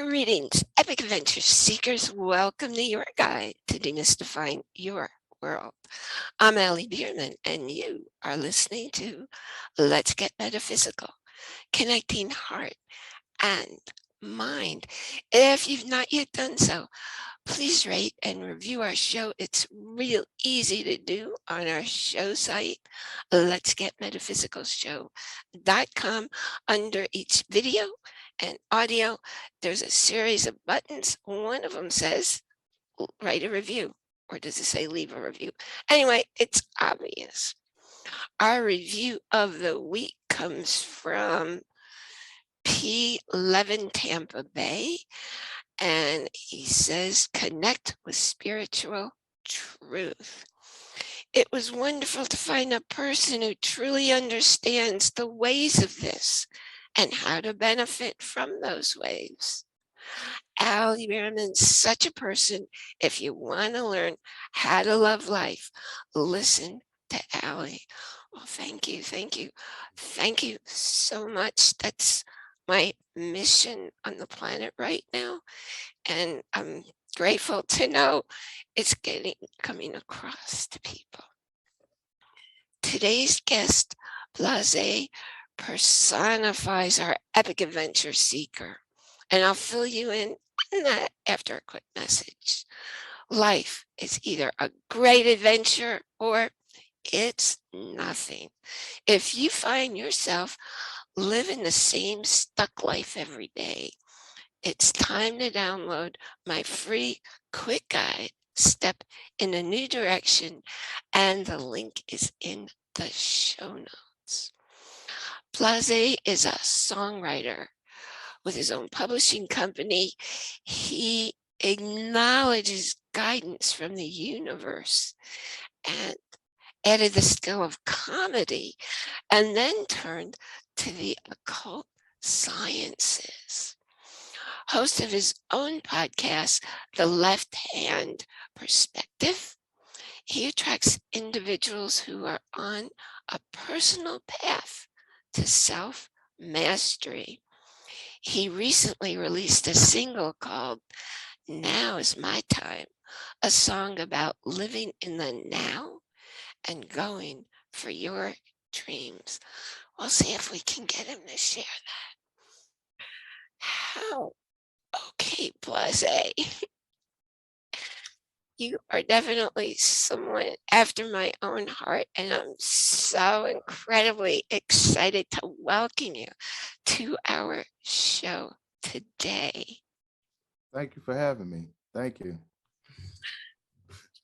Greetings, epic adventure seekers. Welcome to your guide to demystifying your world. I'm Allie Bierman, and you are listening to Let's Get Metaphysical, connecting heart and mind. If you've not yet done so, please rate and review our show. It's real easy to do on our show site, Let's Get Metaphysical Show.com. Under each video and audio, there's a series of buttons. One of them says write a review, or does it say leave a review? Anyway, it's obvious. Our review of the week comes from P11 Tampa Bay, and he says, connect with spiritual truth. It was wonderful to find a person who truly understands the ways of this and how to benefit from those ways. Allie Bierman's such a person. If you want to learn how to love life, listen to Allie. Well, thank you so much. That's my mission on the planet right now, and I'm grateful to know it's coming across to people. Today's guest, Bla Zae, personifies our epic adventure seeker, and I'll fill you in on that after a quick message. Life is either a great adventure or it's nothing. If you find yourself living the same stuck life every day, it's time to download my free quick guide, Step in a New Direction, and the link is in the show notes. Bla Zae is a songwriter with his own publishing company. He acknowledges guidance from the universe and added the skill of comedy, and then turned to the occult sciences. Host of his own podcast, The Left Hand Perspective, he attracts individuals who are on a personal path to self-mastery. He recently released a single called Now is My Time, a song about living in the now and going for your dreams. We'll see if we can get him to share that. How? Okay, Bla Zae. You are definitely someone after my own heart, and I'm so incredibly excited to welcome you to our show today. Thank you for having me. Thank you.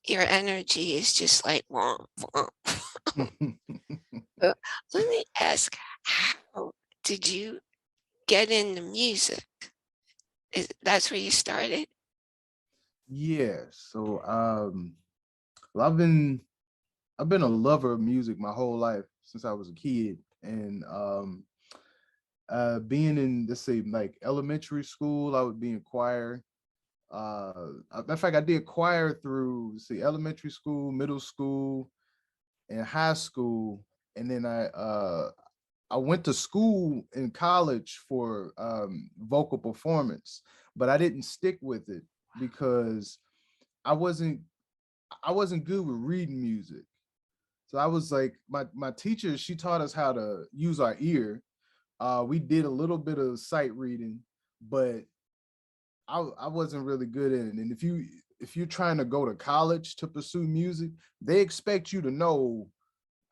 Your energy is just like womp womp. Let me ask, how did you get into music? That's where you started? Yeah. Well, I've been a lover of music my whole life since I was a kid, and being in, let's say, like elementary school, I would be in choir. Matter of fact, I did choir through, elementary school, middle school, and high school, and then I went to school in college for vocal performance, but I didn't stick with it because I wasn't I wasn't good with reading music. So I was like, my teacher, she taught us how to use our ear. We did a little bit of sight reading, but I wasn't really good at it. And if you're trying to go to college to pursue music, they expect you to know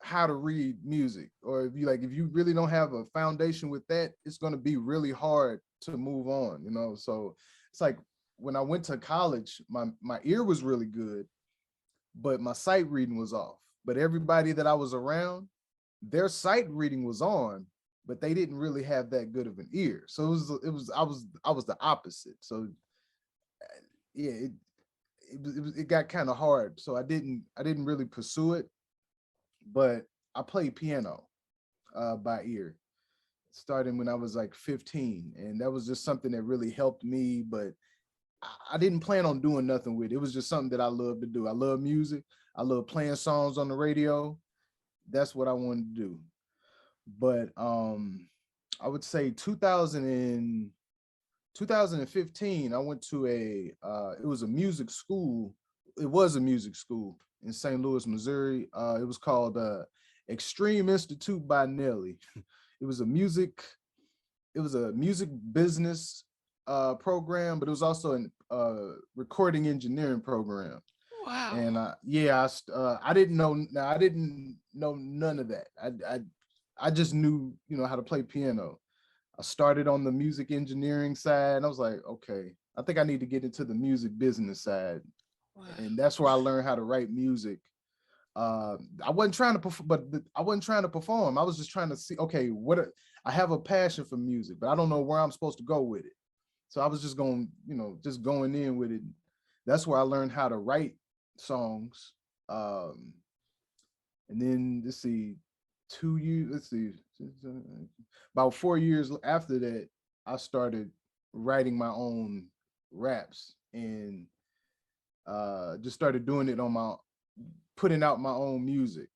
how to read music. Or if you really don't have a foundation with that, it's going to be really hard to move on, So it's like when I went to college, my ear was really good, but my sight reading was off. But everybody that I was around, their sight reading was on, but they didn't really have that good of an ear. So I was the opposite. So yeah, it got kind of hard. So I didn't really pursue it, but I played piano by ear starting when I was like 15, and that was just something that really helped me. But I didn't plan on doing nothing with it. It was just something that I love to do. I love music. I love playing songs on the radio. That's what I wanted to do. But I would say 2000 2015, I went to it was a music school. It was a music school in St. Louis, Missouri. It was called Extreme Institute by Nelly. It was a music, it was a music business program, but it was also a recording engineering program. Wow. And yeah, I didn't know. Now I didn't know none of that. I just knew, how to play piano. I started on the music engineering side, and I was like, okay, I think I need to get into the music business side, Wow. and that's where I learned how to write music. I wasn't trying to, I wasn't trying to perform. I was just trying to see, okay, I have a passion for music, but I don't know where I'm supposed to go with it. So I was just going, just going in with it. That's where I learned how to write songs. And then let's see, 2 years, let's see, about 4 years after that, I started writing my own raps and just started doing it on my, putting out my own music.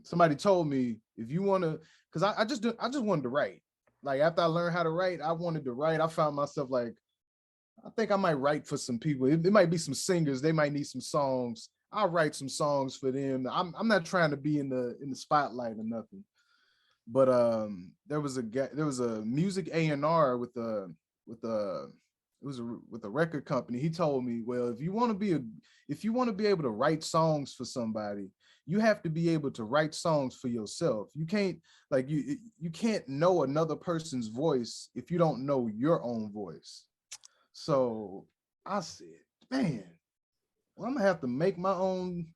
Somebody told me, if you want to, because I just wanted to write. Like after I learned how to write, I wanted to write. I found myself like, I think I might write for some people. It might be some singers. They might need some songs. I'll write some songs for them. I'm not trying to be in the spotlight or nothing. But there was a music A&R with a with a record company. He told me, well, if you want to be able to write songs for somebody, you have to be able to write songs for yourself. You can't, like, you can't know another person's voice if you don't know your own voice. So I said, man, well, I'm gonna have to make my own.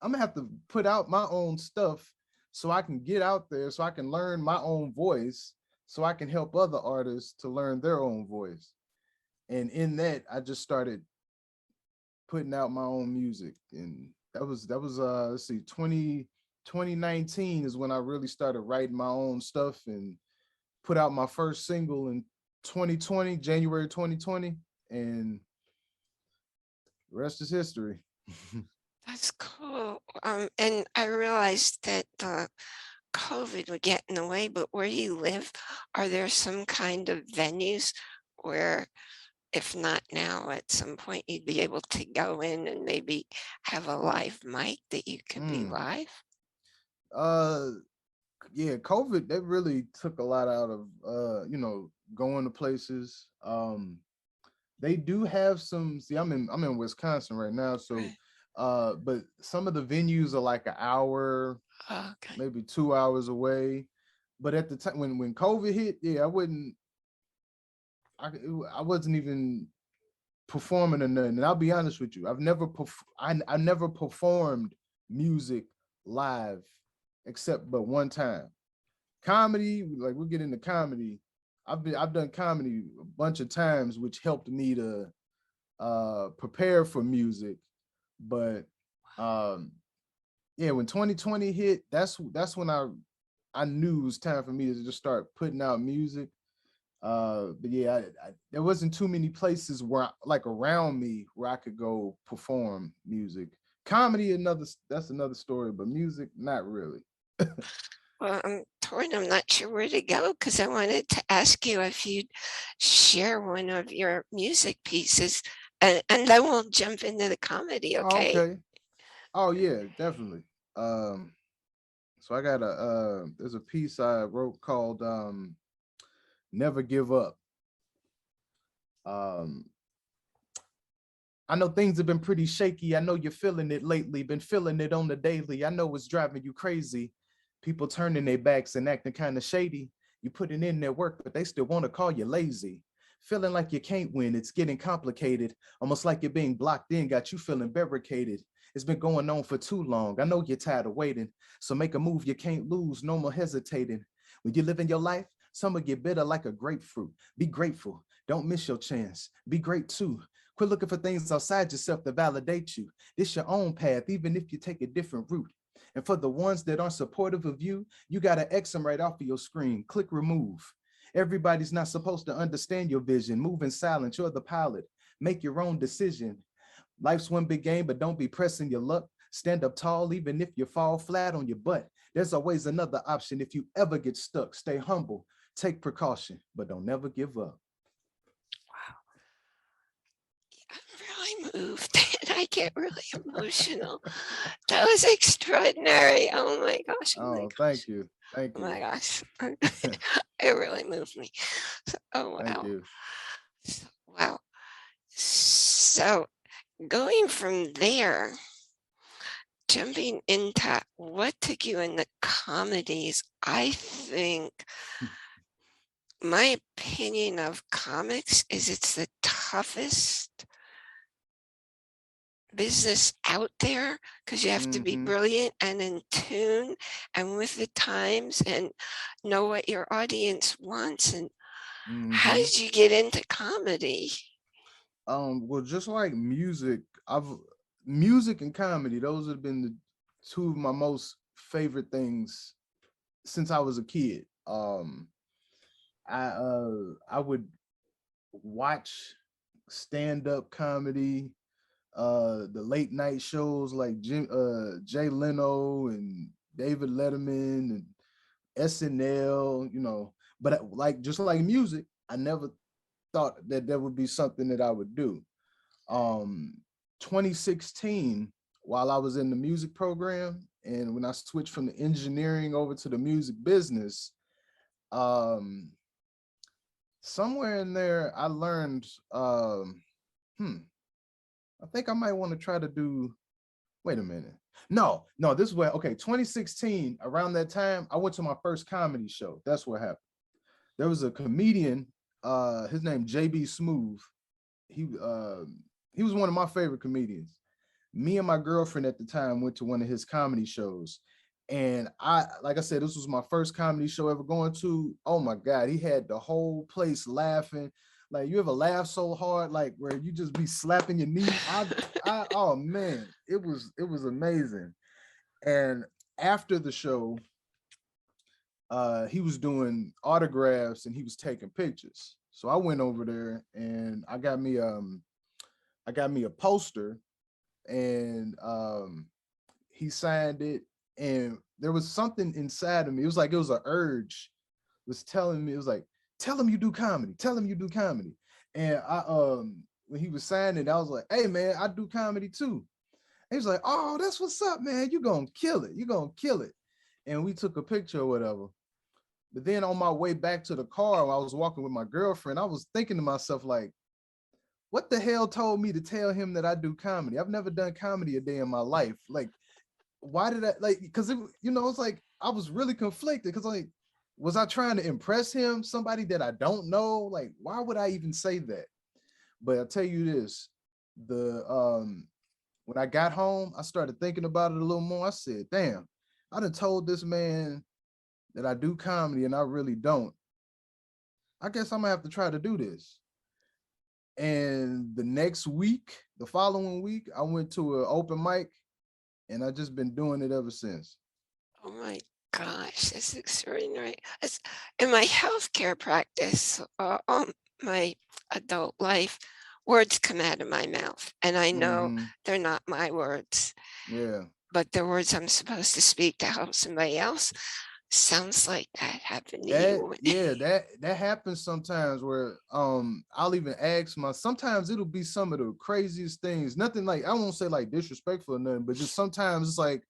I'm gonna have to put out my own stuff so I can get out there, so I can learn my own voice, so I can help other artists to learn their own voice. And in that, I just started putting out my own music, and that was let's see, 2019 is when I really started writing my own stuff and put out my first single in 2020, January 2020, and the rest is history. That's cool. And I realized that COVID would get in the way, but where you live, are there some kind of venues where, if not now, at some point you'd be able to go in and maybe have a live mic that you could be Mm. live? Uh, yeah, COVID, that really took a lot out of going to places. They do have some. See, I'm in Wisconsin right now, so Right. but some of the venues are like an hour, Okay. maybe 2 hours away. But at the time when COVID hit, yeah, I wasn't even performing or nothing. And I'll be honest with you, I never performed music live except but one time. Comedy, like we'll get into comedy. I've done comedy a bunch of times, which helped me to prepare for music. But um yeah, when 2020 hit, that's when I knew it was time for me to just start putting out music. But yeah, there wasn't too many places where like around me where I could go perform music. Comedy, that's another story, but music, not really. Well, I'm torn. I'm not sure where to go because I wanted to ask you if you'd share one of your music pieces, and then we'll jump into the comedy, Oh, okay? okay. Oh yeah, definitely. Um, so I got there's a piece I wrote called Never Give Up. Um, I know things have been pretty shaky. I know you're feeling it lately, been feeling it on the daily. I know it's driving you crazy. People turning their backs and acting kind of shady. You putting in their work, but they still want to call you lazy. Feeling like you can't win, it's getting complicated. Almost like you're being blocked in, got you feeling barricaded. It's been going on for too long. I know you're tired of waiting. So make a move you can't lose, no more hesitating. When you're living your life, some will get bitter like a grapefruit. Be grateful. Don't miss your chance. Be great too. Quit looking for things outside yourself to validate you. It's your own path, even if you take a different route. And for the ones that aren't supportive of you, you got to X them right off of your screen. Click remove. Everybody's not supposed to understand your vision. Move in silence. You're the pilot. Make your own decision. Life's one big game, but don't be pressing your luck. Stand up tall, even if you fall flat on your butt. There's always another option if you ever get stuck. Stay humble, take precaution, but don't never give up. moved and I get really emotional. That was extraordinary. Oh my gosh. Oh my Oh, gosh. thank you. Thank Oh you. my gosh. It really moved me. So, oh Thank wow. you. Wow. So going from there, jumping into what took you in the comedies, I think my opinion of comics is it's the toughest business out there because you have to be Mm-hmm. brilliant and in tune and with the times and know what your audience wants. And how Mm-hmm. did you get into comedy? Well, just like music, music and comedy, those have been the two of my most favorite things since I was a kid. I would watch stand-up comedy, the late night shows like Jay Leno and David Letterman and SNL, but like just like music, I never thought that there would be something that I would do. um 2016, while I was in the music program and when I switched from the engineering over to the music business, um somewhere in there I learned, hmm I think I might want to try to do, wait a minute, no, this way, okay, 2016, around that time I went to my first comedy show. That's what happened. There was a comedian, his name JB Smooth. He uh he was one of my favorite comedians. Me and my girlfriend at the time went to one of his comedy shows. And like I said, this was my first comedy show ever going to. Oh my God, he had the whole place laughing. Like, you ever laugh so hard, like where you just be slapping your knee? Oh man, it was amazing. And after the show, he was doing autographs and he was taking pictures. So I went over there and I got me a poster, and he signed it, and there was something inside of me. It was like it was an urge was telling me, it was like, tell him you do comedy, tell him you do comedy. And I when he was signing it, I was like, hey man, I do comedy too. And he was like, oh, that's what's up, man. You gonna kill it. You gonna kill it. And we took a picture or whatever. But then on my way back to the car, while I was walking with my girlfriend, I was thinking to myself, like, what the hell told me to tell him that I do comedy? I've never done comedy a day in my life. Like, why did I, like, because it's like I was really conflicted because, like, was I trying to impress him, somebody that I don't know? Like, why would I even say that? But I'll tell you this, the when I got home, I started thinking about it a little more. I said, damn, I done told this man that I do comedy and I really don't. I guess I'm gonna have to try to do this. And the next week, the following week, I went to an open mic, and I just been doing it ever since. Oh my gosh, that's extraordinary. In my healthcare practice, my adult life, words come out of my mouth, and I know Hmm. they're not my words, Yeah. but they're words I'm supposed to speak to help somebody else. Sounds like that happened to That you. yeah, that happens sometimes where I'll even ask sometimes it'll be some of the craziest things. Nothing like, I won't say like disrespectful or nothing, but just sometimes it's like,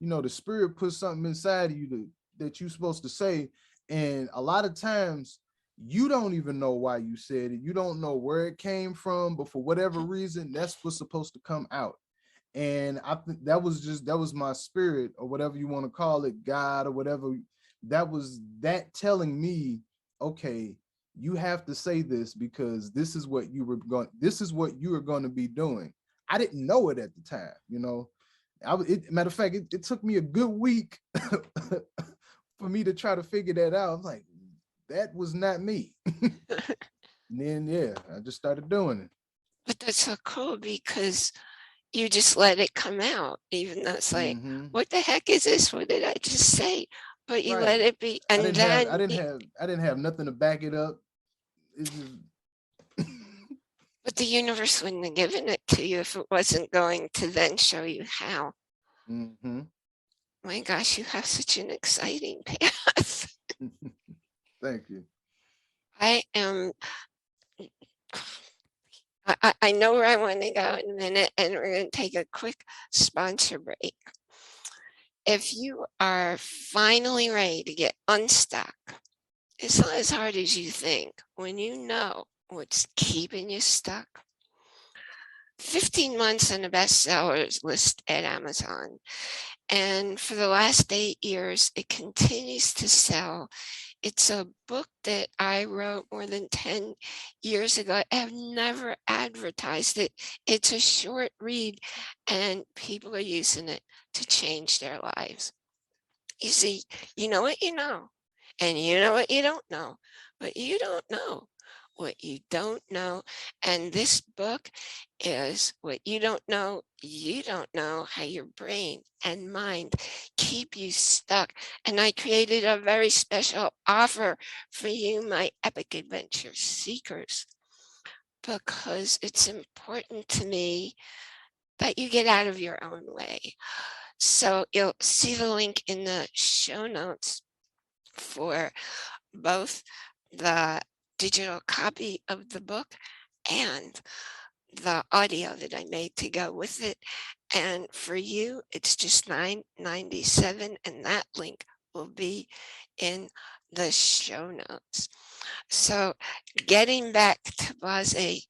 the spirit puts something inside of you that you're supposed to say. And a lot of times you don't even know why you said it. You don't know where it came from, but for whatever reason, that's what's supposed to come out. And I think that was my spirit, or whatever you want to call it, God or whatever. That was that telling me, okay, you have to say this because this is what you were going to be doing. I didn't know it at the time. Matter of fact, it took me a good week for me to try to figure that out. I'm like, that was not me. And then yeah, I just started doing it. But that's so cool because you just let it come out, even though it's like, Hmm. what the heck is this? What did I just say? But you let Right. it be, I and didn't have I then, didn't have I didn't have nothing to back it up. It's just but the universe wouldn't have given it to you if it wasn't going to then show you how. hmm. My gosh, you have such an exciting path. Thank you. I am I know where I want to go in a minute, and we're going to take a quick sponsor break. If you are finally ready to get unstuck, it's not as hard as you think when you know what's keeping you stuck. 15 months on the bestsellers list at Amazon. And for the last 8 years, it continues to sell. It's a book that I wrote more than 10 years ago. I have never advertised it. It's a short read, and people are using it to change their lives. You see, you know what you know, and you know what you don't know, but you don't know what you don't know. And this book is what you don't know. You don't know how your brain and mind keep you stuck. And I created a very special offer for you, my epic adventure seekers, because it's important to me that you get out of your own way. So you'll see the link in the show notes for both the digital copy of the book and the audio that I made to go with it. And for you, it's just $9.97, and that link will be in the show notes. So getting back to Bla Zae,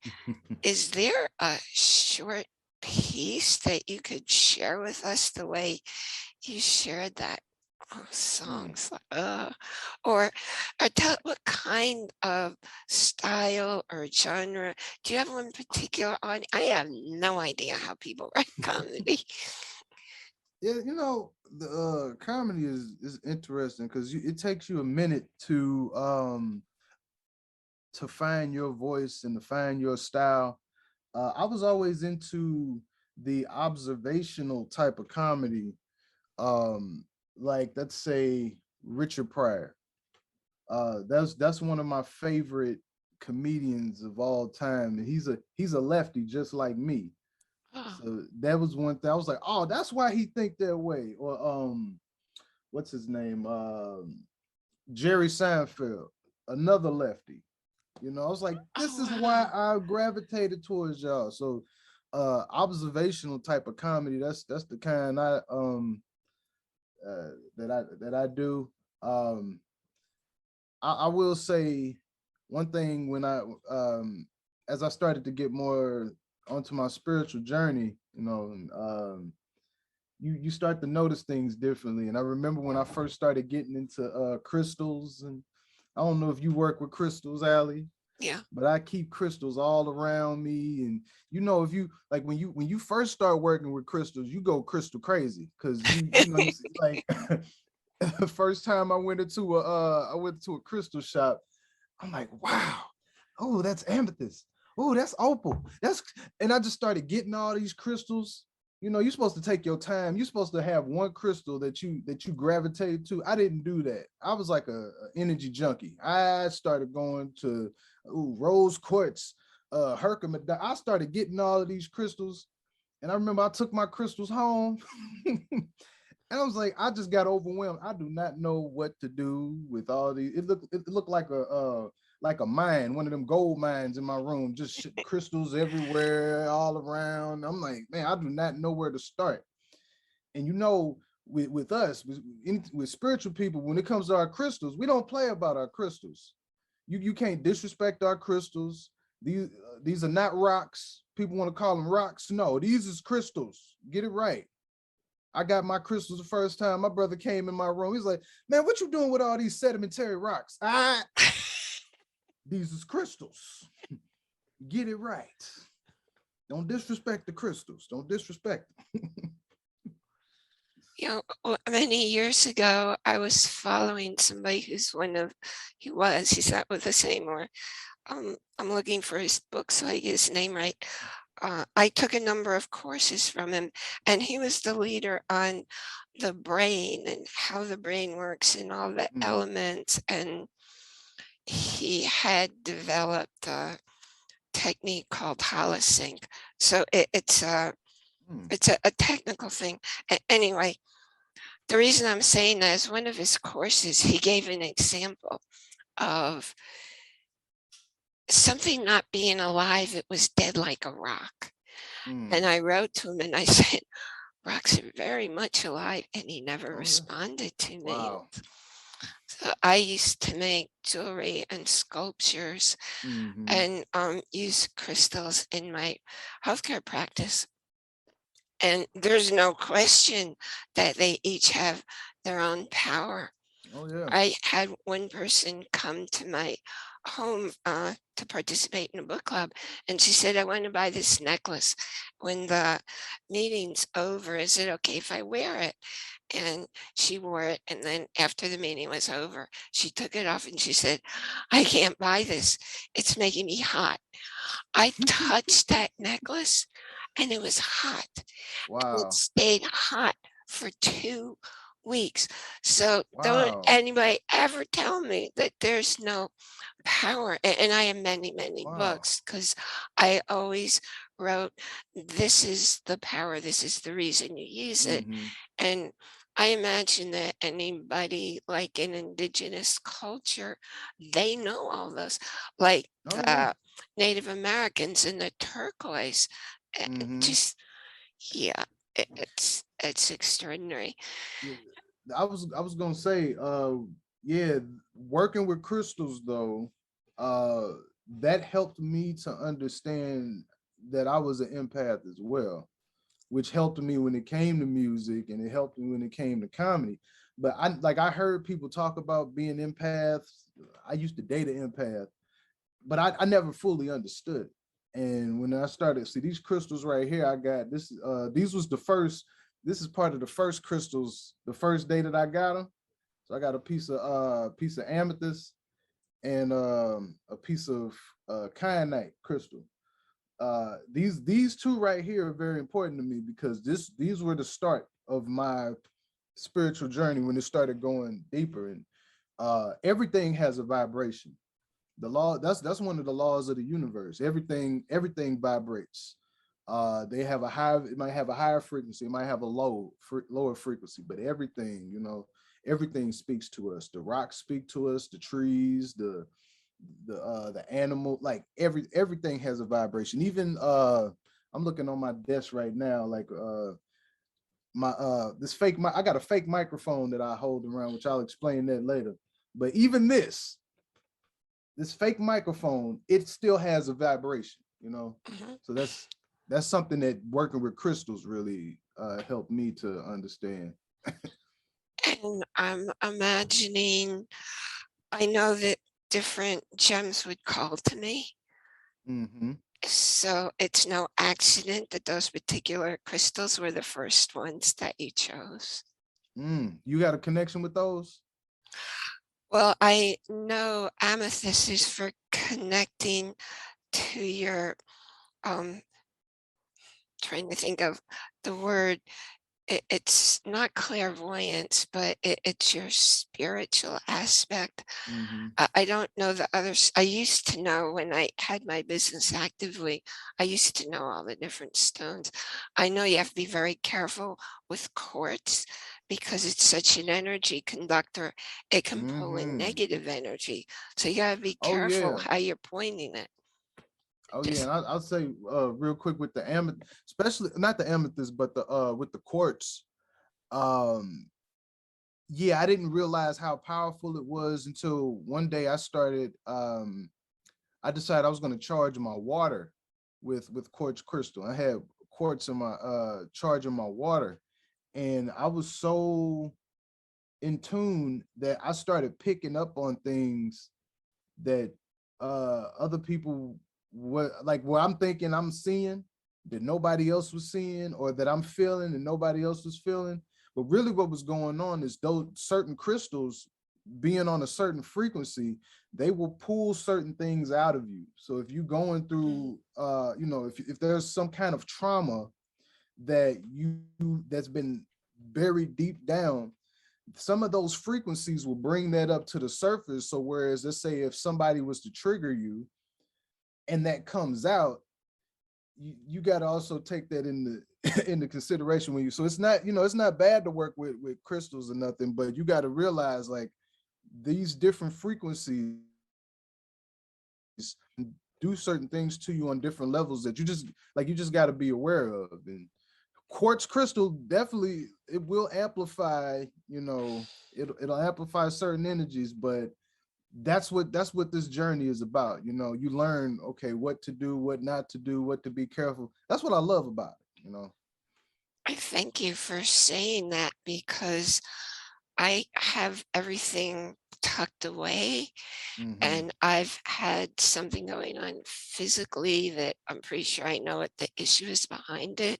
is there a short piece that you could share with us the way you shared that songs? Or tell what kind of style or genre? Do you have one particular on? I have no idea how people write comedy. Yeah, the comedy is interesting because it takes you a minute to find your voice and to find your style. I was always into the observational type of comedy, like let's say Richard Pryor. That's one of my favorite comedians of all time, and he's a lefty just like me. Oh, So that was one thing I was like, oh, that's why he think that way. Or what's his name? Jerry Seinfeld, another lefty. I was like, oh this is why wow. I gravitated towards y'all. So observational type of comedy, that's the kind that I do. Um I will say one thing when I as I started to get more onto my spiritual journey, you start to notice things differently. And I remember when I first started getting into crystals, and I don't know if you work with crystals, Allie, Yeah. but I keep crystals all around me. And if you like when you first start working with crystals, you go crystal crazy because you see, like the first time I went to a crystal shop, I'm like, wow, oh, that's amethyst. Oh, that's opal. And I just started getting all these crystals. You're supposed to take your time. You're supposed to have one crystal that you gravitate to. I didn't do that. I was like a energy junkie. I started going to rose quartz, Herkimer. I started getting all of these crystals, and I remember I took my crystals home. And I was like, I just got overwhelmed. I do not know what to do with all these. It looked like a mine, one of them gold mines in my room, just crystals everywhere, all around. I'm like, man, I do not know where to start. And with us, with spiritual people, when it comes to our crystals, we don't play about our crystals. You can't disrespect our crystals. These are not rocks. People want to call them rocks. No, these is crystals. Get it right. I got my crystals the first time. My brother came in my room. He's like, man, what you doing with all these sedimentary rocks? These is crystals. Get it right. Don't disrespect the crystals. Don't disrespect them. Many years ago, I was following somebody he's not with us anymore. I'm looking for his book so I get his name right. I took a number of courses from him, and he was the leader on the brain and how the brain works and all the elements. And he had developed a technique called holosync. So it's a technical thing. Anyway, the reason I'm saying that is one of his courses, he gave an example of something not being alive, it was dead like a rock. And Mm. I wrote to him and I said, rocks are very much alive. And he never Oh yeah. responded to me. Wow. So I used to make jewelry and sculptures Mm-hmm. and use crystals in my healthcare practice. And there's no question that they each have their own power. Oh yeah. I had one person come to my home to participate in a book club, and she said, I want to buy this necklace. When the meeting's over, is it okay if I wear it? And she wore it. And then after the meeting was over, she took it off and she said, I can't buy this. It's making me hot. I touched that necklace and it was hot. It Wow. stayed hot for 2 weeks. So don't Wow. anybody ever tell me that there's no power. And I have many, many Wow. books because I always wrote, this is the power, this is the reason you use it. Mm-hmm. And I imagine that anybody like an indigenous culture, they know all those, like Oh yeah. the Native Americans in the turquoise. Mm-hmm. Just yeah, it's extraordinary. Yeah. I was gonna say, yeah, working with crystals though, uh, that helped me to understand that I was an empath as well, which helped me when it came to music and it helped me when it came to comedy. But I heard people talk about being empaths. I used to date an empath, but I never fully understood. And when I started, see these crystals right here, I got this. These was the first. This is part of the first crystals. The first day that I got them, so I got a piece of amethyst and a piece of kyanite crystal. These two right here are very important to me because these were the start of my spiritual journey when it started going deeper. And everything has a vibration. The law, that's one of the laws of the universe. Everything vibrates. They have a high, it might have a higher frequency, it might have a lower frequency, but everything, everything speaks to us. The rocks speak to us, the trees, the animal, like everything has a vibration. Even I'm looking on my desk right now, like my this I got a fake microphone that I hold around, which I'll explain that later. But even this fake microphone, it still has a vibration. Mhm. So that's something that working with crystals really helped me to understand. And I'm imagining, I know that different gems would call to me. Mm-hmm. So it's no accident that those particular crystals were the first ones that you chose. You got a connection with those? Well, I know amethyst is for connecting to your, um, trying to think of the word, it's not clairvoyance, but it's your spiritual aspect. Mm-hmm. I don't know the others. I used to know when I had my business actively, I used to know all the different stones. I know you have to be very careful with quartz because it's such an energy conductor. It can pull in Mm-hmm. negative energy. So you got to be Oh careful yeah. how you're pointing it. Oh yeah, Just and I'll say real quick with the amethyst, especially not the amethyst, but the with the quartz. Um, yeah, I didn't realize how powerful it was until one day I started. I decided I was going to charge my water with quartz crystal. I had quartz in my charging my water, and I was so in tune that I started picking up on things that other people what I'm thinking I'm seeing that nobody else was seeing, or that I'm feeling and nobody else was feeling. But really what was going on is those certain crystals being on a certain frequency, they will pull certain things out of you. So if you're going mm, through if there's some kind of trauma that's been buried deep down, some of those frequencies will bring that up to the surface. So whereas, let's say if somebody was to trigger you and that comes out, you got to also take that into into consideration when you, so it's not, it's not bad to work with crystals or nothing, but you got to realize like these different frequencies do certain things to you on different levels that you just got to be aware of. And quartz crystal definitely, it will amplify, it'll amplify certain energies, but that's what this journey is about. You learn, okay, what to do, what not to do, what to be careful. That's what I love about it. I thank you for saying that because I have everything tucked away Mm-hmm. and I've had something going on physically that I'm pretty sure I know what the issue is behind it.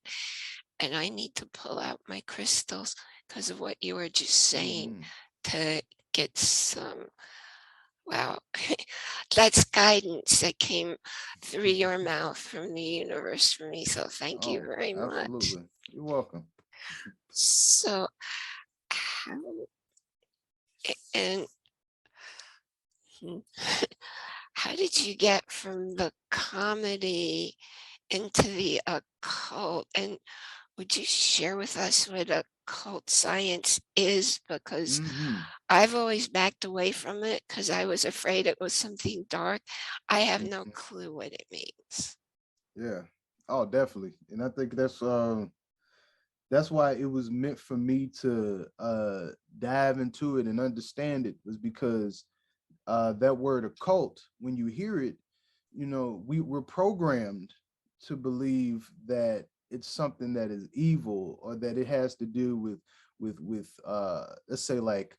And I need to pull out my crystals because of what you were just saying Mm-hmm. to get some, wow, that's guidance that came through your mouth from the universe for me. So thank you Oh, very much. absolutely. You're welcome. So, how, and hmm, how did you get from the comedy into the occult? And would you share with us what occult science is? Because Mm-hmm. I've always backed away from it because I was afraid it was something dark. I have no Mm-hmm. clue what it means. Yeah. Oh, definitely. And I think that's why it was meant for me to dive into it and understand it, was because that word occult, when you hear it, we're programmed to believe that it's something that is evil, or that it has to do with let's say like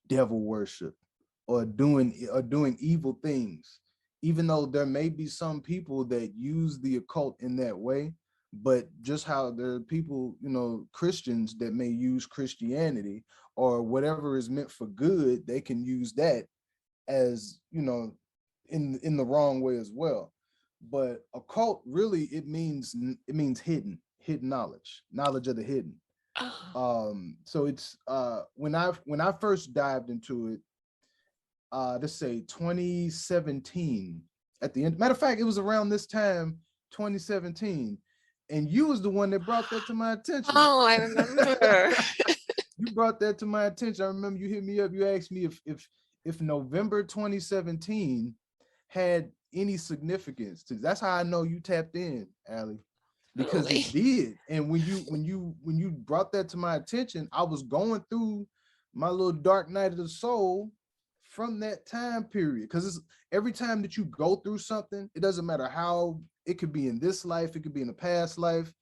devil worship, or doing evil things, even though there may be some people that use the occult in that way. But just how there are people, Christians, that may use Christianity or whatever is meant for good, they can use that as, in the wrong way as well. But occult, really, it means hidden knowledge of the hidden. Oh, So it's when I first dived into it, let's say 2017, at the end. Matter of fact, it was around this time, 2017, and you was the one that brought that to my attention. oh, I remember. You brought that to my attention. I remember you hit me up. You asked me if November 2017 had any significance. That's how I know you tapped in, Allie, because Really? it did. And when you brought that to my attention, I was going through my little dark night of the soul from that time period. Because it's every time that you go through something, it doesn't matter how, it could be in this life, it could be in a past life,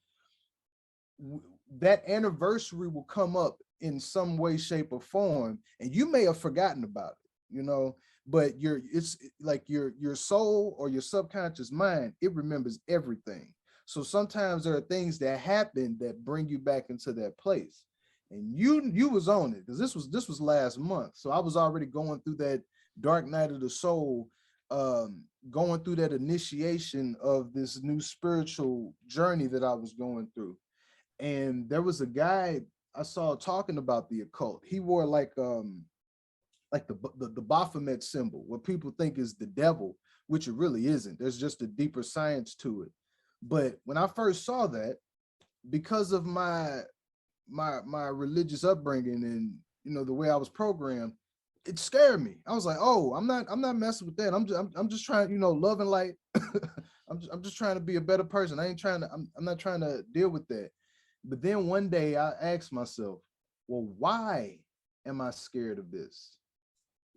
that anniversary will come up in some way, shape, or form, and you may have forgotten about it. But it's like your soul or your subconscious mind, it remembers everything. So sometimes there are things that happen that bring you back into that place. And you was on it, because this was last month. So I was already going through that dark night of the soul, going through that initiation of this new spiritual journey that I was going through. And there was a guy I saw talking about the occult. He wore like the Baphomet symbol, what people think is the devil, which it really isn't. There's just a deeper science to it. But when I first saw that, because of my religious upbringing, and the way I was programmed, it scared me. I was like, oh, I'm not messing with that. I'm just trying, love and light. I'm just trying to be a better person. I ain't trying to. I'm not trying to deal with that. But then one day I asked myself, well, why am I scared of this?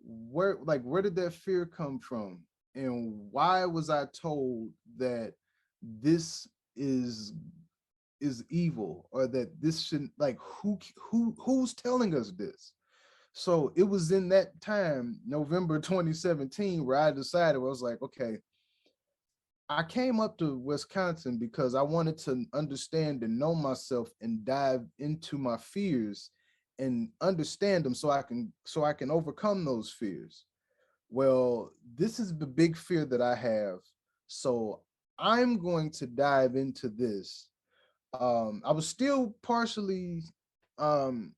Where did that fear come from? And why was I told that this is evil, or that this shouldn't, like, who's telling us this? So it was in that time, November 2017, where I decided, I was like, okay, I came up to Wisconsin because I wanted to understand and know myself and dive into my fears and understand them, so I can overcome those fears. Well, this is the big fear that I have. So I'm going to dive into this. I was still partially, um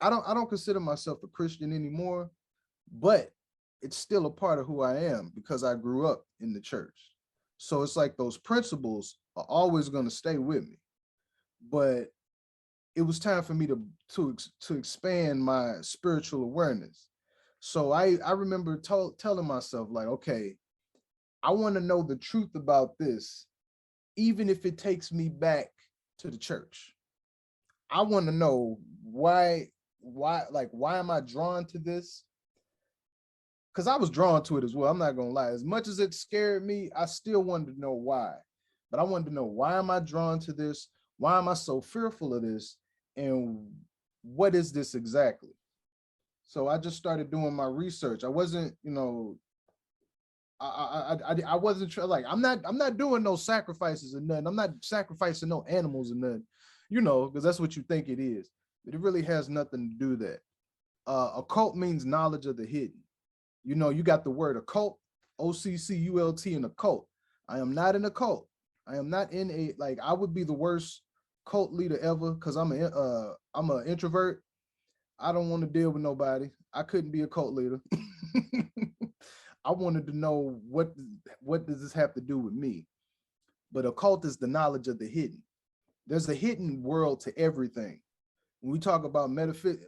I don't consider myself a Christian anymore, but it's still a part of who I am because I grew up in the church. So it's like those principles are always going to stay with me. But it was time for me to expand my spiritual awareness. So I remember telling myself, like, okay, I want to know the truth about this, even if it takes me back to the church. I want to know why am I drawn to this? Because I was drawn to it as well. I'm not gonna lie. As much as it scared me, I still wanted to know why. But I wanted to know, why am I drawn to this? Why am I so fearful of this? And what is this exactly? So I just started doing my research. I wasn't, I wasn't like I'm not doing no sacrifices or nothing. I'm not sacrificing no animals or nothing, because that's what you think it is. But it really has nothing to do with that. Occult means knowledge of the hidden. You got the word occult, OCCULT, and occult. I am not in a cult. I am not in a, like, I would be the worst cult leader ever, because I'm an introvert. I don't want to deal with nobody. I couldn't be a cult leader. I wanted to know what does this have to do with me? But occult is the knowledge of the hidden. There's a hidden world to everything. When we talk about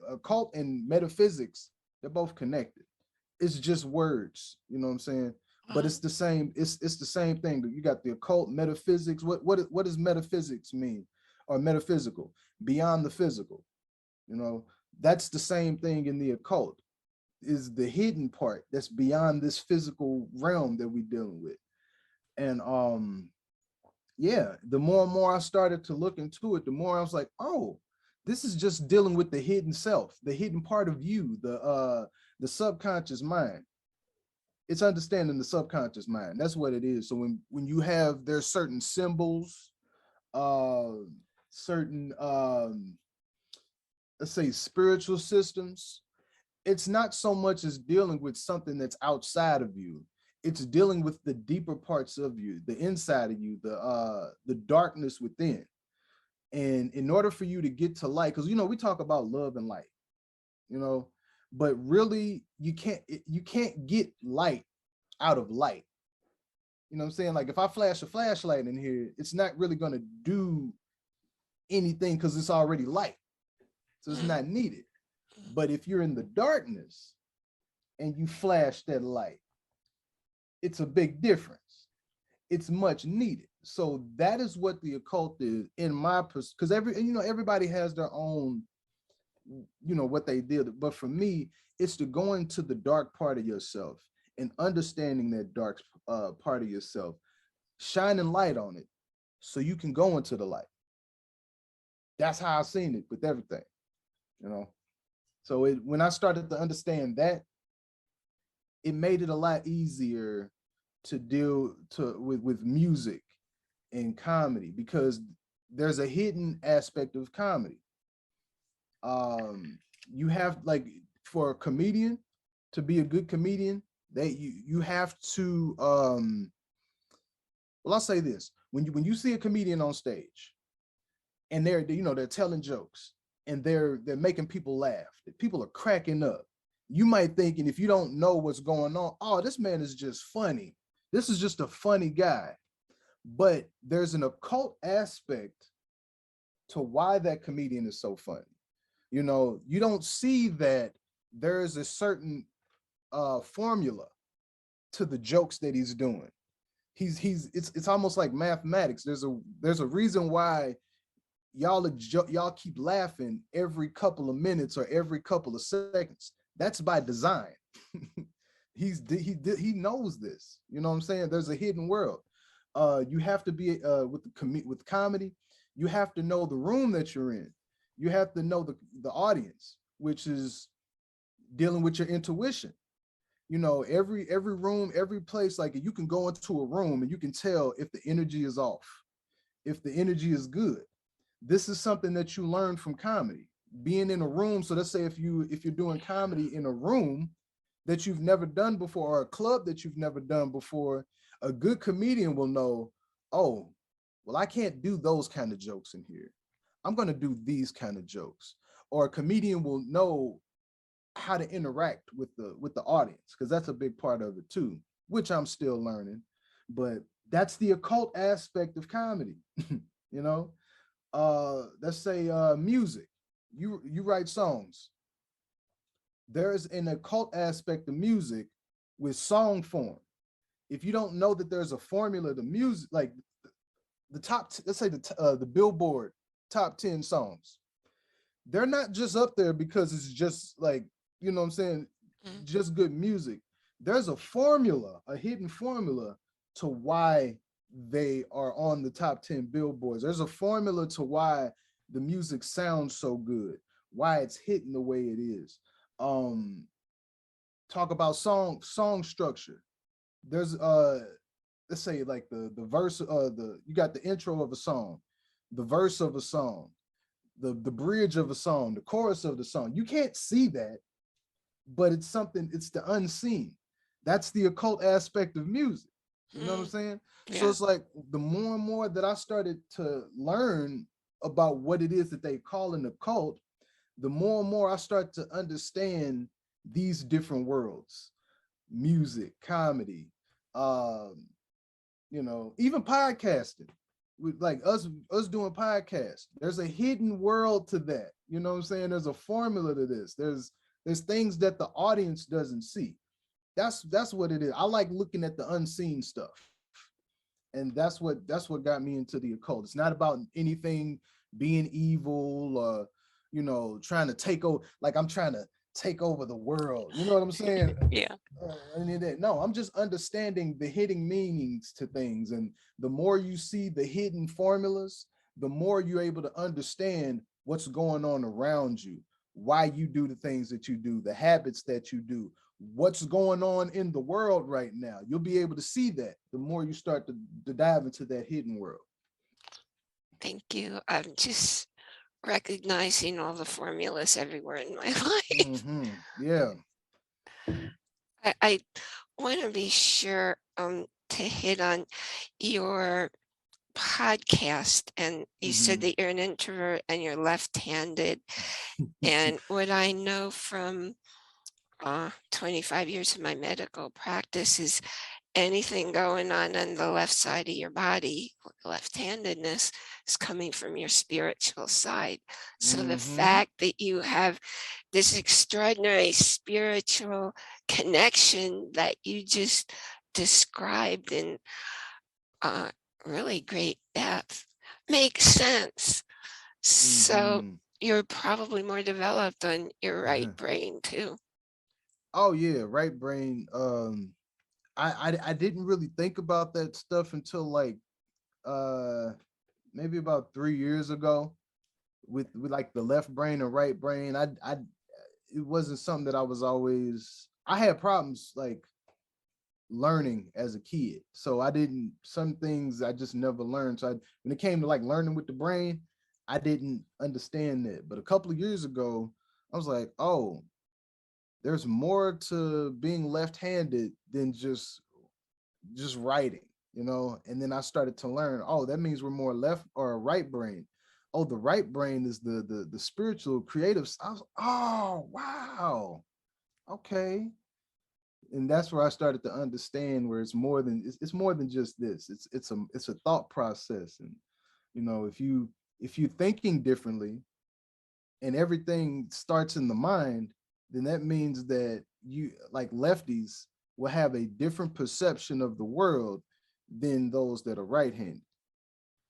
occult and metaphysics, they're both connected. It's just words, you know what I'm saying? But it's the same. It's the same thing. You got the occult, metaphysics. What does metaphysics mean, or metaphysical? Beyond the physical. That's the same thing in the occult. Is the hidden part that's beyond this physical realm that we're dealing with. And yeah, the more and more I started to look into it, the more I was like, oh, this is just dealing with the hidden self, the hidden part of you, the subconscious mind. It's understanding the subconscious mind. That's what it is. So when you have, there's certain symbols, uh certain let's say spiritual systems, it's not so much as dealing with something that's outside of you. It's dealing with the deeper parts of you, the inside of you, the darkness within. And in order for you to get to light, because we talk about love and light, you know, but really you can't get light out of light. You know what I'm saying? Like, if I flash a flashlight in here, it's not really going to do anything because it's already light. So it's not needed. But if you're in the darkness and you flash that light, it's a big difference. It's much needed. So that is what the occult is, in my perspective, because everybody has their own, what they did. But for me, it's to go into the dark part of yourself and understanding that dark part of yourself, shining light on it so you can go into the light. That's how I've seen it with everything, So when I started to understand that, it made it a lot easier to deal with music and comedy, because there's a hidden aspect of comedy. You have, like, for a comedian to be a good comedian, that you have to well, I'll say this: when you see a comedian on stage and they're telling jokes and they're making people laugh, people are cracking up, you might think, and if you don't know what's going on, oh, this man is just funny, this is just a funny guy. But there's an occult aspect to why that comedian is so funny. You don't see that there's a certain formula to the jokes that he's doing. It's almost like mathematics. There's a reason why y'all keep laughing every couple of minutes or every couple of seconds. That's by design. He knows this. You know what I'm saying? There's a hidden world. You have to be with comedy. You have to know the room that you're in. You have to know the audience, which is dealing with your intuition. Every room, every place, like, you can go into a room and you can tell if the energy is off, if the energy is good. This is something that you learn from comedy, being in a room. So let's say if you're doing comedy in a room that you've never done before, or a club that you've never done before, a good comedian will know, oh, well, I can't do those kind of jokes in here. I'm going to do these kind of jokes. Or a comedian will know how to interact with the audience, because that's a big part of it too, which I'm still learning. But that's the occult aspect of comedy. Let's say music. You write songs. There's an occult aspect of music with song form. if you don't know that there's a formula to music, like the top, let's say the Billboard top 10 songs, they're not just up there because it's just like, you know what I'm saying, Mm. just good music. There's a formula, a hidden formula to why they are on the top 10 billboards. There's a formula to why the music sounds so good, why it's hitting the way it is. Um, talk about song structure. There's let's say like the verse, the you got the intro of a song, the verse of a song, the bridge of a song, the chorus of the song. You can't see that, but it's something, it's the unseen. That's the occult aspect of music. You know what I'm Mm. saying? So Yeah. it's like the more and more that I started to learn about what it is that they call an occult, the more and more I start to understand these different worlds: music, comedy, um, you know, even podcasting. With like us doing podcasts, there's a hidden world to that. You know what I'm saying? There's a formula to this. There's things that the audience doesn't see. That's what it is. I like looking at the unseen stuff. And that's what got me into the occult. It's not about anything being evil or, you know, trying to take over, like I'm trying to take over the world. You know what I'm saying? Yeah. No, I'm just understanding the hidden meanings to things. And the more you see the hidden formulas, the more you're able to understand what's going on around you, why you do the things that you do, the habits that you do, what's going on in the world right now. You'll be able to see that the more you start to dive into that hidden world. Thank you. I'm just recognizing all the formulas everywhere in my life. Yeah. I want to be sure to hit on your podcast. And you said that you're an introvert and you're left-handed. And what I know from 25 years of my medical practice is anything going on the left side of your body, left-handedness, is coming from your spiritual side. So the fact that you have this extraordinary spiritual connection that you just described in really great depth makes sense. So you're probably more developed on your right brain too. Oh yeah, right brain. I didn't really think about that stuff until like uh maybe about 3 years ago with like the left brain and right brain. I it wasn't something that I was always, I had problems like learning as a kid. So I didn't, some things I just never learned. So when it came to like learning with the brain, I didn't understand that. But a couple of years ago, I was like, oh, there's more to being left-handed than just writing, you know. And then I started to learn, oh, that means we're more left or right brain. Oh, the right brain is the spiritual creative. I was, oh wow, okay. And that's where I started to understand where it's more than just this. It's a thought process. And you know, if you're thinking differently and everything starts in the mind, then that means that you, like lefties, will have a different perception of the world than those that are right-handed.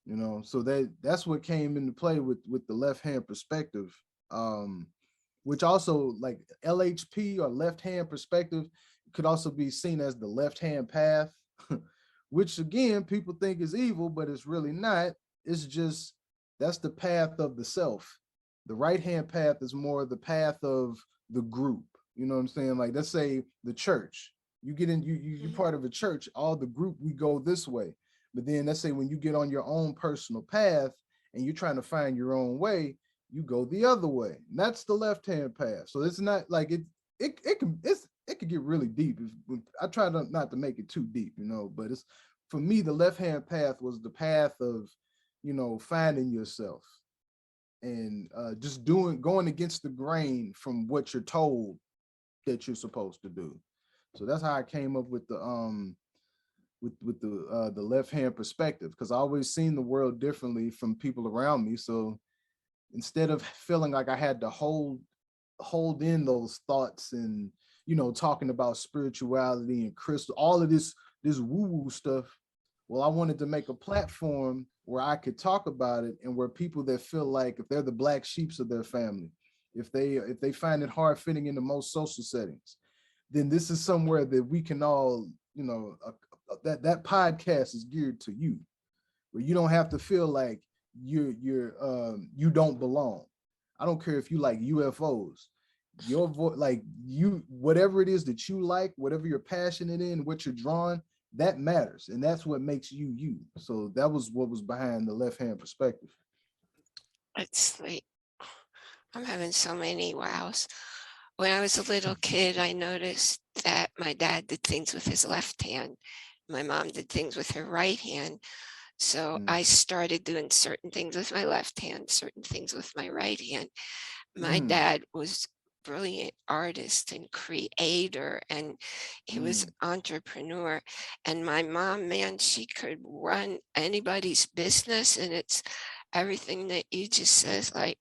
You know, so that's what came into play with the left hand perspective, um, which also like LHP or left hand perspective could also be seen as the left hand path, which again people think is evil, but it's really not. It's just that's the path of the self. The right hand path is more the path of the group. You know what I'm saying? Like let's say the church. You get in, you're Mhm. part of a church. All the group we go this way, but then let's say when you get on your own personal path and you're trying to find your own way, you go the other way. And that's the left hand path. So it's not like it could get really deep. I try not to make it too deep, you know, but it's for me the left hand path was the path of, you know, finding yourself and just going against the grain from what you're told that you're supposed to do. So that's how I came up with the left hand perspective, because I always seen the world differently from people around me. So instead of feeling like I had to hold in those thoughts and, you know, talking about spirituality and crystal, all of this this woo-woo stuff. Well, I wanted to make a platform where I could talk about it, and where people that feel like if they're the black sheeps of their family, if they find it hard fitting into most social settings, then this is somewhere that we can all, that podcast is geared to you, where you don't have to feel like you don't belong. I don't care if you like UFOs. Your voice, like you, whatever it is that you like, whatever you're passionate in, what you're drawn, that matters, and that's what makes you you. So that was what was behind the left hand perspective. It's like I'm having so many wows. When I was a little kid, I noticed that my dad did things with his left hand. My mom did things with her right hand. So Mm. I started doing certain things with my left hand, certain things with my right hand. My Mm. dad was brilliant artist and creator, and he was Mm. entrepreneur. And my mom, man, she could run anybody's business, and it's everything that you just says, like,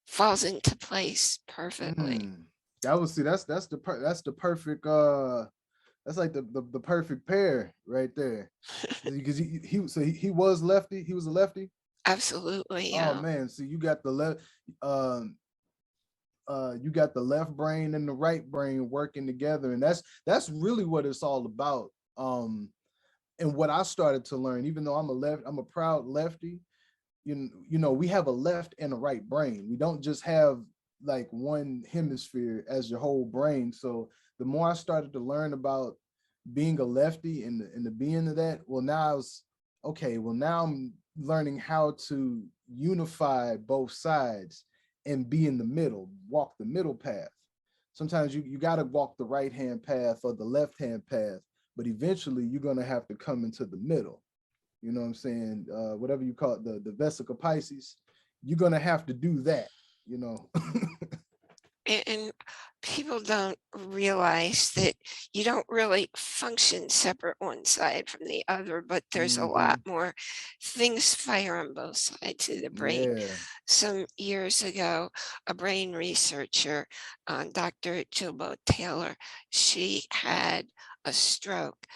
falls into place perfectly. Mm. That was, see, that's the perfect that's like the perfect pair right there, because he was lefty, he was a lefty. Absolutely, Oh yeah. man, see, um you got the left brain and the right brain working together, and that's really what it's all about. And what I started to learn, even though I'm a proud lefty, we have a left and a right brain. We don't just have like one hemisphere as your whole brain. So the more I started to learn about being a lefty and the being of that, well, now I was okay. Well, now I'm learning how to unify both sides and be in the middle, walk the middle path. Sometimes you got to walk the right hand path or the left hand path, but eventually you're gonna have to come into the middle. You know what I'm saying? Whatever you call it, the Vesica Pisces, you're gonna have to do that, you know. And people don't realize that you don't really function separate one side from the other, but there's a lot Hmm. more things fire on both sides of the brain. Yeah. Some years ago, a brain researcher, Dr. Jilbo Taylor, she had a stroke.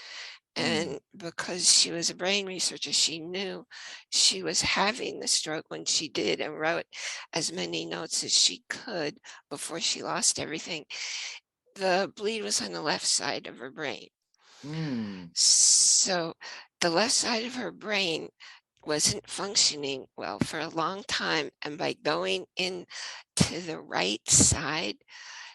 Mm. And because she was a brain researcher, she knew she was having the stroke when she did, and wrote as many notes as she could before she lost everything. The bleed was on the left side of her brain. Mm. So the left side of her brain wasn't functioning well for a long time. And by going in to the right side,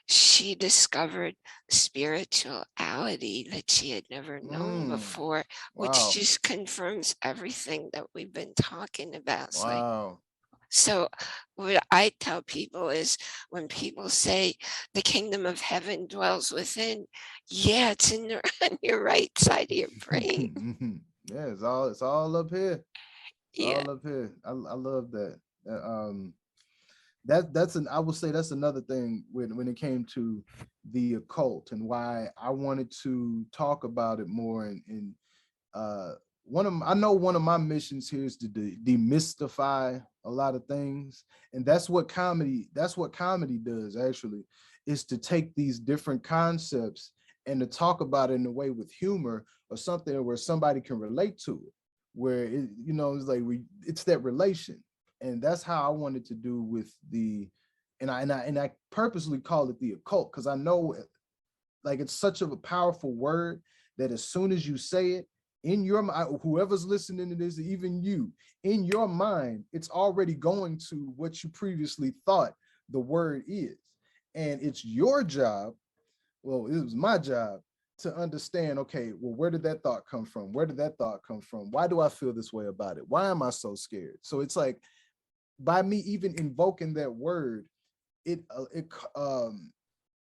she discovered spirituality that she had never known Mm. before, which Wow. just confirms everything that we've been talking about. It's like, Wow. so what I tell people is, when people say the kingdom of heaven dwells within, yeah, it's in the, on your right side of your brain. Yeah, it's all up here. It's Yeah. all up here. I love that. That's I would say that's another thing when it came to the occult, and why I wanted to talk about it more. And uh I know one of my missions here is to demystify a lot of things, and that's what comedy does actually, is to take these different concepts and to talk about it in a way with humor, or something where somebody can relate to it, where it's like it's that relation. And that's how I wanted to do with the and I purposely call it the occult, because I know, like, it's such of a powerful word that as soon as you say it, in your mind, whoever's listening to this, even you, in your mind, it's already going to what you previously thought the word is. And it's your job, well, it was my job, to understand, okay, well, where did that thought come from? Where did that thought come from? Why do I feel this way about it? Why am I so scared? So it's like, by me even invoking that word, it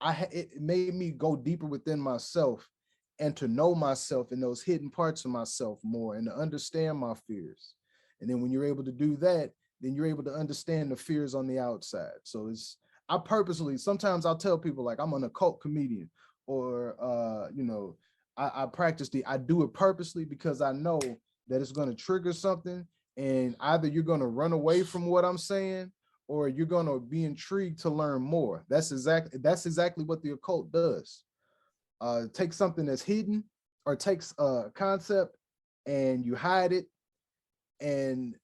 it made me go deeper within myself, and to know myself and those hidden parts of myself more, and to understand my fears. And then when you're able to do that, then you're able to understand the fears on the outside. So I purposely, sometimes I'll tell people, like, I'm an occult comedian, or I do it purposely, because I know that it's going to trigger something, and either you're going to run away from what I'm saying, or you're going to be intrigued to learn more. That's exactly what the occult does. Take something that's hidden, or takes a concept and you hide it, and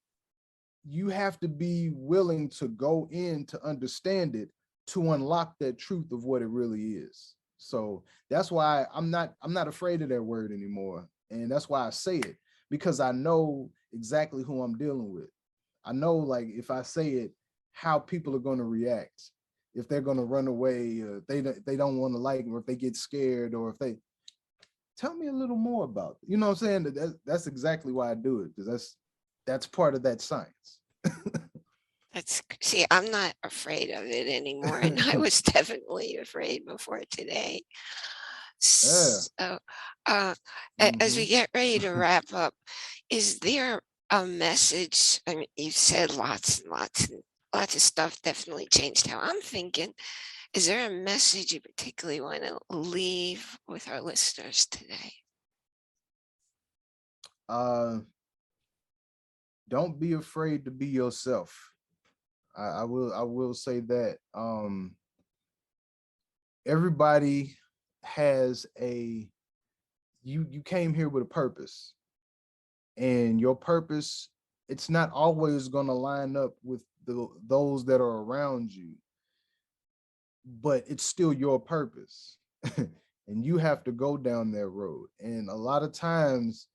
you have to be willing to go in to understand it to unlock that truth of what it really is. So that's why I'm not afraid of that word anymore. And that's why I say it, because I know exactly who I'm dealing with. I know, like, if I say it, how people are going to react, if they're going to run away, or they don't want to like me, or if they get scared, or if they tell me a little more about it. You know what I'm saying? That's exactly why I do it, because that's part of that science. See, I'm not afraid of it anymore, and I was definitely afraid before today. Yeah. So, as we Hmm. get ready to wrap up, is there a message? I mean, you've said lots and lots and lots of stuff definitely changed how I'm thinking. Is there a message you particularly want to leave with our listeners today? uh don't be afraid to be yourself. I will say that everybody has a you came here with a purpose, and your purpose, it's not always going to line up with those that are around you, but it's still your purpose. And you have to go down that road, and a lot of times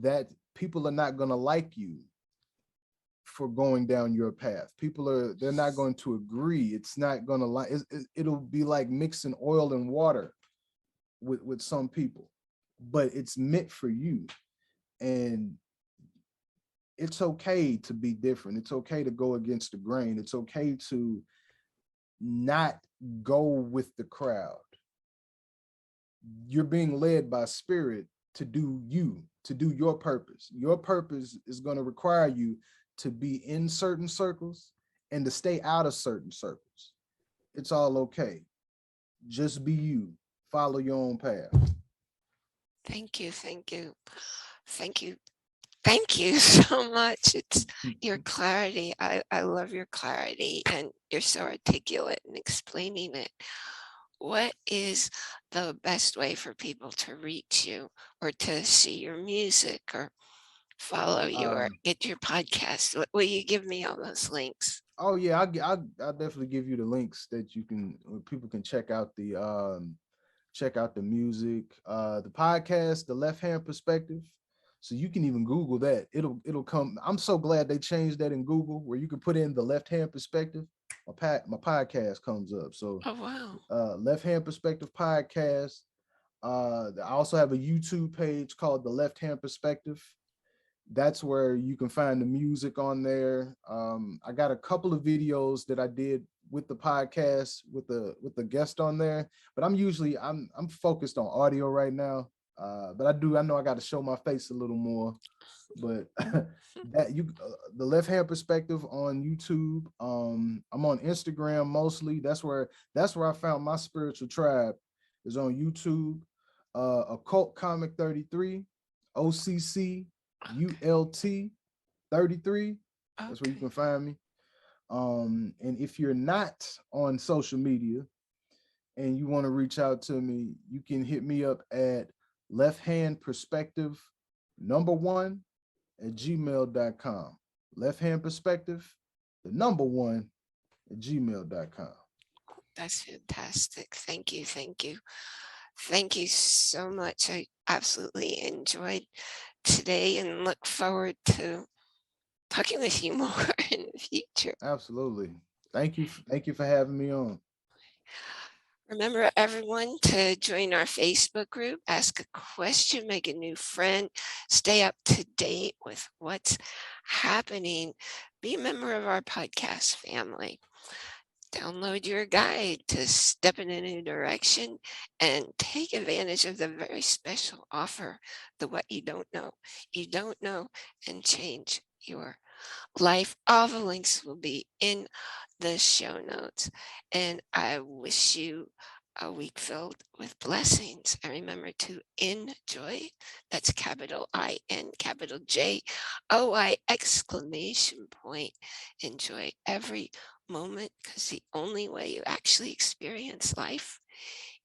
that people are not going to like you for going down your path. They're not going to agree. It's not going to like it'll be like mixing oil and water with some people, but it's meant for you. And it's okay to be different. It's okay to go against the grain. It's okay to not go with the crowd. You're being led by spirit to do you, to do your purpose. Your purpose is going to require you to be in certain circles and to stay out of certain circles. It's all okay. Just be you. Follow your own path. Thank you, thank you, thank you, thank you so much. It's your clarity. I love your clarity, and you're so articulate in explaining it. What is the best way for people to reach you or to see your music or follow you or Um, get your podcast? Will you give me all those links? oh yeah, I'll definitely give you the links that you can people can check out the music, the podcast, the Left Hand Perspective. So you can even Google that. It'll come. I'm so glad they changed that in Google, where you can put in the Left Hand Perspective. My podcast comes up. So Oh, wow. Left Hand Perspective podcast. I also have a YouTube page called the Left Hand Perspective. That's where you can find the music on there. I got a couple of videos that I did with the podcast with the guest on there, but I'm focused on audio right now. But I know I got to show my face a little more. But that you the Left Hand Perspective on YouTube. I'm on Instagram mostly. That's where I found my spiritual tribe, is on YouTube. Occult Comic 33, OCC ULT 33. That's where you Okay. can find me. And if you're not on social media and you want to reach out to me, you can hit me up at lefthandperspective1 at gmail.com. Left hand perspective, the 1 at gmail.com. That's fantastic. Thank you. Thank you. Thank you so much. I absolutely enjoyed today and look forward to talking with you more in the future. Absolutely. Thank you for having me on. Remember, everyone, to join our Facebook group, ask a question, make a new friend, stay up to date with what's happening, be a member of our podcast family. Download your guide to step in a new direction and take advantage of the very special offer, the What You Don't Know. You don't know, and change your life. All the links will be in the show notes. And I wish you a week filled with blessings. And remember to enjoy. That's capital IN, capital JOI, exclamation point. Enjoy every moment, because the only way you actually experience life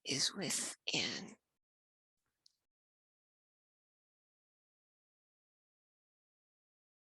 is within.